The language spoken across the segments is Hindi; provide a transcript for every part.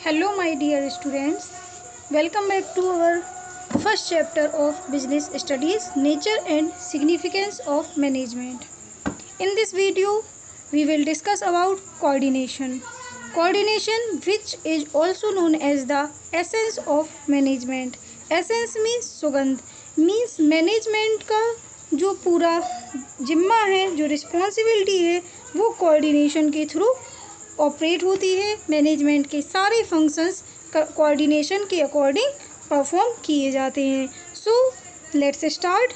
Hello, my dear students. Welcome back to our first chapter of Business Studies Nature and Significance of Management. In this video, we will discuss about coordination. Coordination, which is also known as the essence of management. Essence means सुगंध, means management का जो पूरा जिम्मा है, जो रिस्पॉन्सिबिलिटी है, वो कोऑर्डिनेशन के थ्रू ऑपरेट होती है। मैनेजमेंट के सारे फंक्शंस कोऑर्डिनेशन के अकॉर्डिंग परफॉर्म किए जाते हैं। So let's start.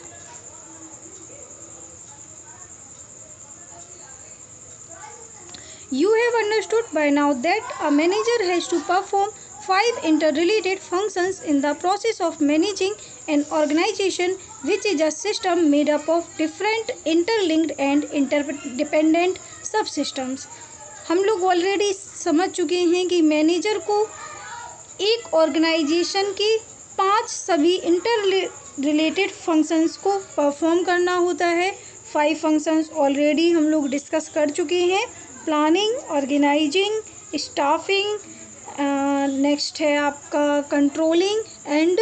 You have understood by now that a manager has to perform 5 interrelated functions in the process of managing an organization, which is a system made up of different interlinked and interdependent subsystems. हम लोग ऑलरेडी समझ चुके हैं कि मैनेजर को एक ऑर्गेनाइजेशन के 5 सभी इंटर रिलेटेड फंक्शंस को परफॉर्म करना होता है। 5 फंक्शंस ऑलरेडी हम लोग डिस्कस कर चुके हैं। प्लानिंग, ऑर्गेनाइजिंग, स्टाफिंग, नेक्स्ट है आपका कंट्रोलिंग एंड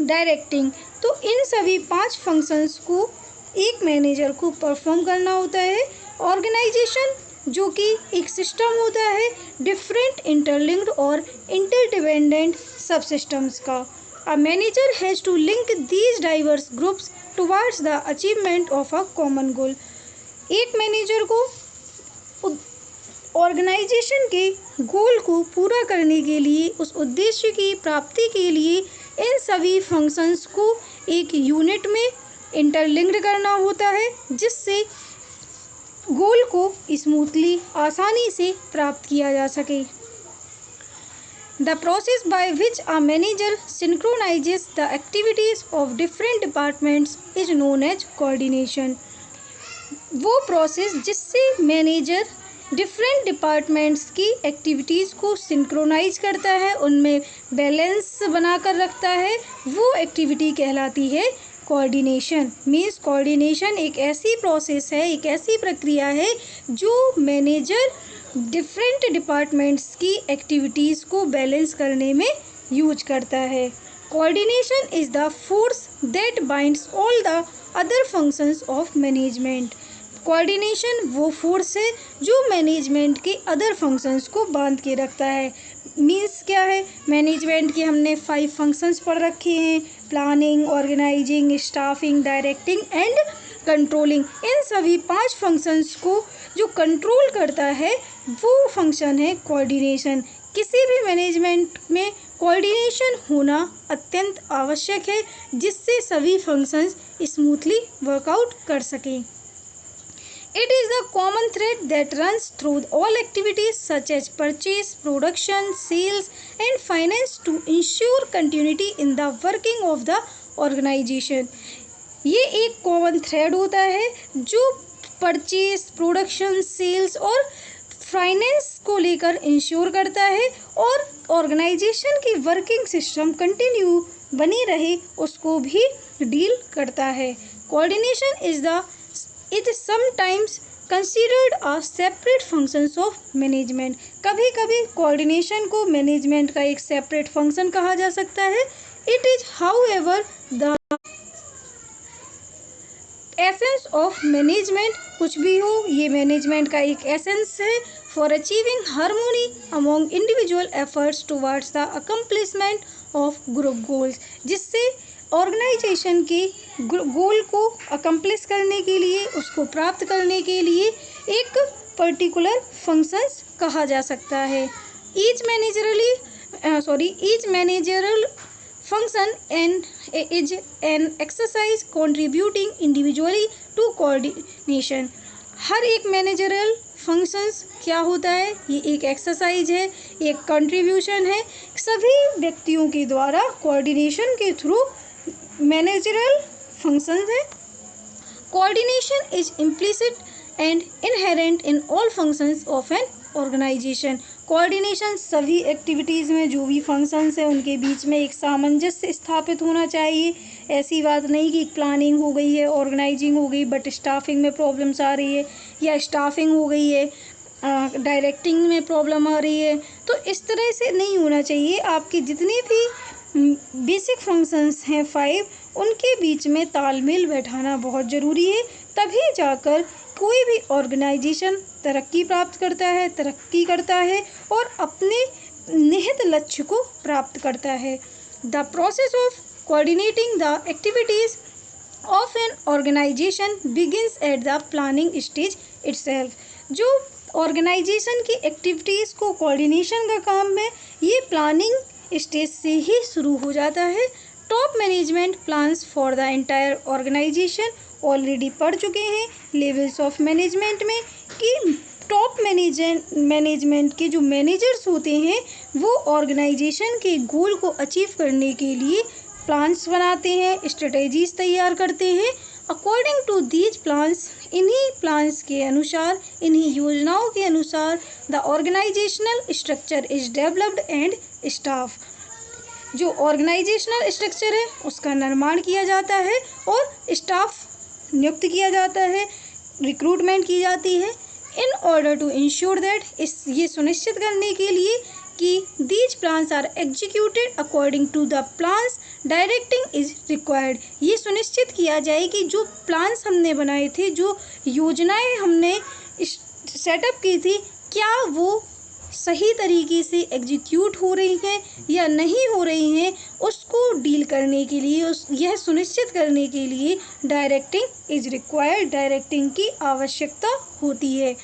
डायरेक्टिंग। तो इन सभी 5 फंक्शंस को एक मैनेजर को परफॉर्म करना होता है। ऑर्गेनाइजेशन जो कि एक सिस्टम होता है डिफरेंट इंटरलिंक्ड और इंटरडिपेंडेंट सब सिस्टम्स का। A manager has to link these diverse groups towards the achievement of a common goal. एक मैनेजर को ऑर्गेनाइजेशन के गोल को पूरा करने के लिए, उस उद्देश्य की प्राप्ति के लिए इन सभी फंक्शंस को एक यूनिट में इंटरलिंक्ड करना होता है, जिससे गोल को स्मूथली आसानी से प्राप्त किया जा सके। The process by which a manager synchronizes the activities of different departments is known as coordination. वो प्रोसेस जिससे मैनेजर डिफरेंट डिपार्टमेंट्स की एक्टिविटीज़ को सिंक्रोनाइज करता है, उनमें बैलेंस बनाकर रखता है, वो एक्टिविटी कहलाती है कोऑर्डिनेशन। मीन्स कोऑर्डिनेशन एक ऐसी प्रोसेस है, एक ऐसी प्रक्रिया है जो मैनेजर डिफरेंट डिपार्टमेंट्स की एक्टिविटीज़ को बैलेंस करने में यूज करता है। Coordination is the force that binds all the other functions of management. Coordination वो फोर्स है जो मैनेजमेंट के अदर फंक्शंस को बांध के रखता है। मीन्स क्या है, मैनेजमेंट के हमने 5 फंक्शंस पढ़ रखे हैं, planning, organizing, staffing, directing and controlling. इन सभी 5 फंक्शंस को जो कंट्रोल करता है वो फंक्शन है कोऑर्डिनेशन। किसी भी मैनेजमेंट में कोऑर्डिनेशन होना अत्यंत आवश्यक है, जिससे सभी फंक्शंस स्मूथली वर्कआउट कर सकें। It is the common thread that runs through all activities such as purchase, production, sales and finance to ensure continuity in the working of the organization. ये एक कॉमन थ्रेड होता है जो परचेज, प्रोडक्शन, सेल्स और फाइनेंस को लेकर इंश्योर करता है और ऑर्गेनाइजेशन की वर्किंग सिस्टम कंटिन्यू बनी रहे उसको भी डील करता है। Coordination is the It is sometimes considered a separate functions of management. कभी कभी कोऑर्डिनेशन को मैनेजमेंट का एक सेपरेट फंक्शन कहा जा सकता है। It is however the essence of management। कुछ भी हो, ये मैनेजमेंट का एक एसेंस है for achieving harmony among individual efforts towards the accomplishment of group goals। जिससे ऑर्गेनाइजेशन के गोल को अकम्प्लिश करने के लिए, उसको प्राप्त करने के लिए एक पर्टिकुलर फंक्शंस कहा जा सकता है। Each managerial function is an exercise contributing individually to coordination. हर एक मैनेजरल फंक्शंस क्या होता है, ये एक एक्सरसाइज है, एक कंट्रीब्यूशन है सभी व्यक्तियों के द्वारा कोऑर्डिनेशन के थ्रू मैनेजरल फंक्शंस है। Coordination is implicit and inherent in all functions of an organisation. Coordination सभी एक्टिविटीज़ में जो भी फंक्शंस हैं उनके बीच में एक सामंजस्य स्थापित होना चाहिए। ऐसी बात नहीं कि प्लानिंग हो गई है, ऑर्गेनाइजिंग हो गई बट स्टाफिंग में प्रॉब्लम्स आ रही है, या स्टाफिंग हो गई है डायरेक्टिंग में प्रॉब्लम आ रही है। तो इस तरह से नहीं होना चाहिए। आपके जितने भी बेसिक फंक्शंस हैं 5, उनके बीच में तालमेल बैठाना बहुत ज़रूरी है। तभी जाकर कोई भी ऑर्गेनाइजेशन तरक्की प्राप्त करता है, तरक्की करता है और अपने निहित लक्ष्य को प्राप्त करता है। The process of coordinating the activities of an organization begins at the planning stage itself। जो ऑर्गेनाइजेशन की एक्टिविटीज़ को कोऑर्डिनेशन का काम है, ये प्लानिंग स्टेज से ही शुरू हो जाता है। Top management plans for the entire organisation, already पढ़ चुके हैं लेवल्स ऑफ मैनेजमेंट में कि टॉप मैनेजमेंट के जो मैनेजर्स होते हैं वो ऑर्गेनाइजेशन के गोल को अचीव करने के लिए प्लान्स बनाते हैं, स्ट्रेटेजीज तैयार करते हैं। अकॉर्डिंग टू दीज प्लान्स, इन्हीं प्लान्स के अनुसार, इन्हीं योजनाओं के अनुसार the organisational structure is developed and staff, जो ऑर्गेनाइजेशनल स्ट्रक्चर है उसका निर्माण किया जाता है और स्टाफ नियुक्त किया जाता है, रिक्रूटमेंट की जाती है। In order to ensure that, ये सुनिश्चित करने के लिए कि these plans are executed according to the plans directing is required, ये सुनिश्चित किया जाए कि जो प्लान्स हमने बनाए थे, जो योजनाएं हमने सेटअप की थी, क्या वो सही तरीके से एग्जीक्यूट हो रही हैं या नहीं हो रही हैं, उसको डील करने के लिए, यह सुनिश्चित करने के लिए डायरेक्टिंग इज रिक्वायर्ड, डायरेक्टिंग की आवश्यकता होती है।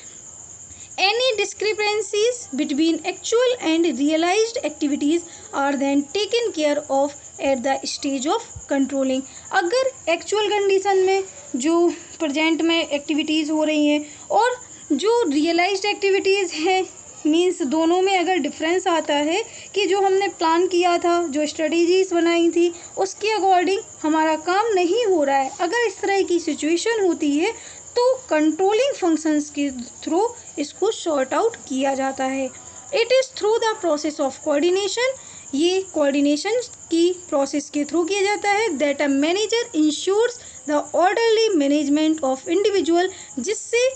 Any discrepancies between actual and realized activities are then taken care of at the stage of controlling। अगर एक्चुअल कंडीशन में जो प्रेजेंट में एक्टिविटीज़ हो रही हैं और जो रियलाइज्ड एक्टिविटीज़ हैं, मीन्स दोनों में अगर डिफरेंस आता है कि जो हमने प्लान किया था, जो स्ट्रेटेजीज बनाई थी, उसके अकॉर्डिंग हमारा काम नहीं हो रहा है, अगर इस तरह की सिचुएशन होती है तो कंट्रोलिंग फंक्शंस के थ्रू इसको सॉर्ट आउट किया जाता है। It is through the process of coordination, ये कोऑर्डिनेशन की प्रोसेस के थ्रू किया जाता है। That a manager ensures the orderly management of individual, जिससे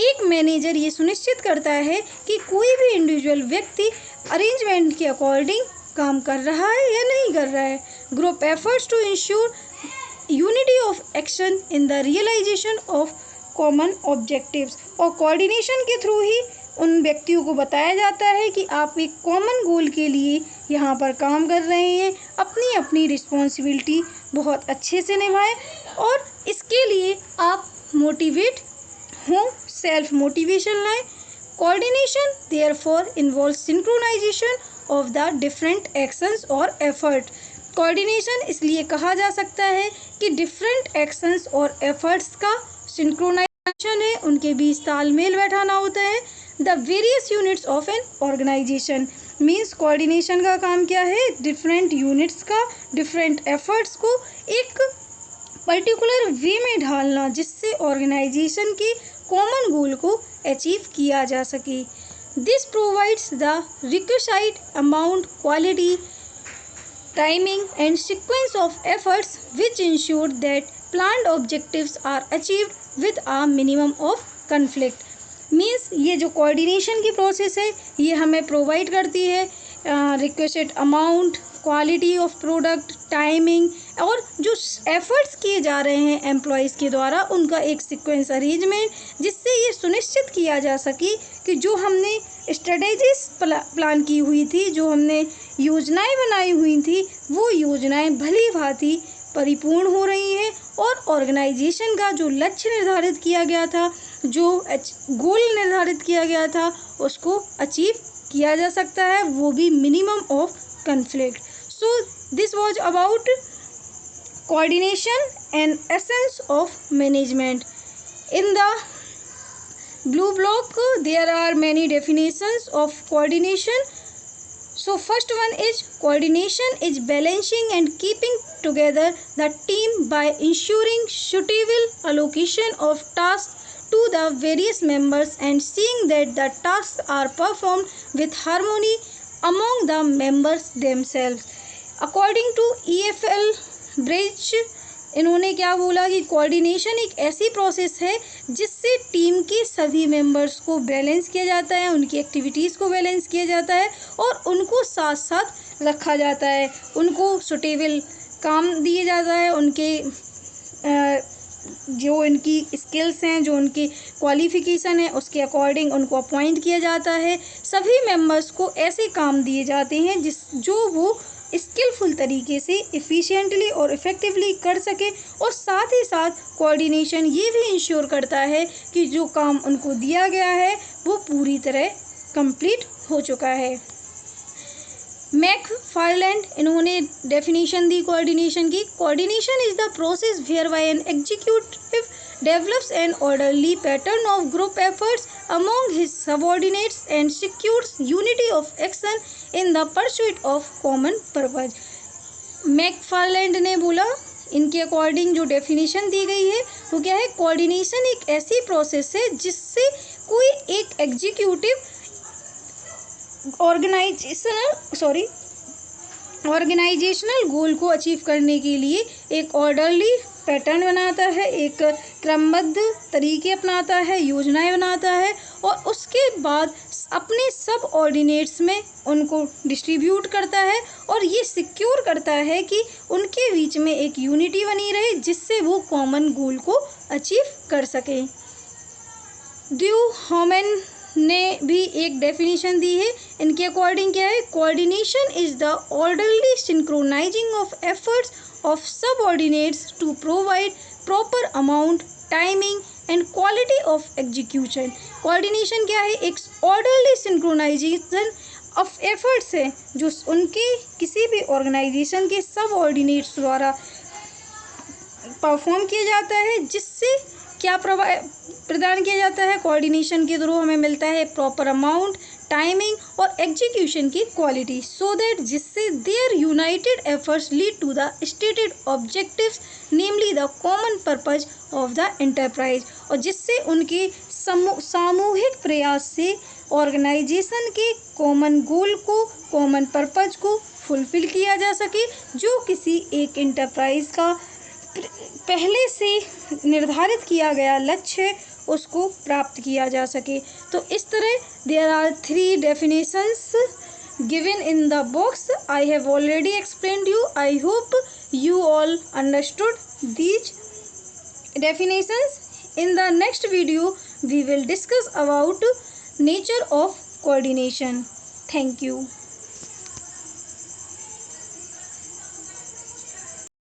एक मैनेजर ये सुनिश्चित करता है कि कोई भी इंडिविजुअल व्यक्ति अरेंजमेंट के अकॉर्डिंग काम कर रहा है या नहीं कर रहा है। Group efforts to ensure unity of action in the realisation of common objectives, और कोऑर्डिनेशन के थ्रू ही उन व्यक्तियों को बताया जाता है कि आप एक कॉमन गोल के लिए यहाँ पर काम कर रहे हैं, अपनी अपनी रिस्पॉन्सिबिलिटी बहुत अच्छे से निभाएं और इसके लिए आप मोटिवेट हों, सेल्फ मोटिवेशन लाएं। Coordination therefore involve synchronisation of the different actions और एफर्ट। कोऑर्डिनेशन इसलिए कहा जा सकता है कि डिफरेंट एक्शंस और एफर्ट्स का सिंक्रोनाइजेशन है, उनके बीच तालमेल बैठाना होता है। The various units of an organisation, means coordination का काम क्या है, डिफरेंट यूनिट्स का, डिफरेंट एफर्ट्स को एक पर्टिकुलर वे में ढालना जिससे ऑर्गेनाइजेशन के कॉमन गोल को अचीव किया जा सके। This provides the requisite amount, quality, timing and sequence of efforts which ensure that planned objectives are achieved with a minimum of conflict। Means ये जो कोऑर्डिनेशन की प्रोसेस है ये हमें प्रोवाइड करती है requested amount, quality of product, timing और जो एफर्ट्स किए जा रहे हैं एम्प्लॉयज़ के द्वारा उनका एक सीक्वेंस अरेंजमेंट, जिससे ये सुनिश्चित किया जा सके कि जो हमने स्ट्रेटेजीज प्लान की हुई थी, जो हमने योजनाएं बनाई हुई थी, वो योजनाएं भली भांति परिपूर्ण हो रही हैं और ऑर्गेनाइजेशन का जो लक्ष्य निर्धारित किया गया था, जो गोल निर्धारित किया गया था, उसको अचीव किया जा सकता है, वो भी minimum of conflict. So this was about coordination and essence of management। In the blue block there are many definitions of coordination। So first one is coordination is balancing and keeping together the team by ensuring suitable allocation of tasks to the various members and seeing that the tasks are performed with harmony among the members themselves। According to EFL Bridge, इन्होंने क्या बोला कि कोऑर्डिनेशन एक ऐसी प्रोसेस है जिससे टीम के सभी मेंबर्स को बैलेंस किया जाता है, उनकी एक्टिविटीज़ को बैलेंस किया जाता है और उनको साथ साथ रखा जाता है, उनको सुटेबल काम दिए जाता है, उनके जो इनकी स्किल्स हैं, जो उनकी क्वालिफ़िकेशन है उसके अकॉर्डिंग उनको अपॉइंट किया जाता है। सभी मेंबर्स को ऐसे काम दिए जाते हैं जो वो स्किलफुल तरीके से एफिशिएंटली और इफ़ेक्टिवली कर सके और साथ ही साथ कोऑर्डिनेशन ये भी इंश्योर करता है कि जो काम उनको दिया गया है वो पूरी तरह कंप्लीट हो चुका है। मैकफार्लैंड इन्होंने डेफिनेशन दी कोऑर्डिनेशन की। Coordination is the process whereby an executive develops an orderly pattern of group efforts among his subordinates and secures unity of action in the pursuit of common purpose। मैकफार्लैंड ने बोला, इनके अकॉर्डिंग जो डेफिनेशन दी गई है वो क्या है, कोऑर्डिनेशन एक ऐसी प्रोसेस है जिससे कोई एक एग्जीक्यूटिव ऑर्गेनाइजेशनल गोल को अचीव करने के लिए एक ऑर्डरली पैटर्न बनाता है, एक क्रमबद्ध तरीके अपनाता है, योजनाएं बनाता है और उसके बाद अपने सब ऑर्डिनेट्स में उनको डिस्ट्रीब्यूट करता है और ये सिक्योर करता है कि उनके बीच में एक यूनिटी बनी रहे जिससे वो कॉमन गोल को अचीव कर सकें। ड्यू हॉमन ने भी एक डेफिनेशन दी है। इनके अकॉर्डिंग क्या है, coordination is the orderly synchronising of efforts of subordinates to provide proper amount, timing and quality of execution। Coordination क्या है, एक ऑर्डरली सिंक्रोनाइजेशन ऑफ एफर्ट्स है जो उनके किसी भी ऑर्गेनाइजेशन के सब ऑर्डिनेट्स द्वारा परफॉर्म किया जाता है, जिससे क्या प्रदान किया जाता है, कोऑर्डिनेशन के थ्रू हमें मिलता है प्रॉपर अमाउंट, टाइमिंग और एग्जीक्यूशन की क्वालिटी, सो दैट जिससे their united efforts lead to the stated objectives namely the common purpose of the enterprise, और जिससे उनके सामूहिक प्रयास से ऑर्गेनाइजेशन के कॉमन गोल को, कॉमन पर्पज को फुलफिल किया जा सके, जो किसी एक एंटरप्राइज का पहले से निर्धारित किया गया लक्ष्य है उसको प्राप्त किया जा सके। तो इस तरह there are 3 definitions given in the box. I have already explained you. I hope you all understood these definitions. In the next video we will discuss about nature of coordination. Thank you.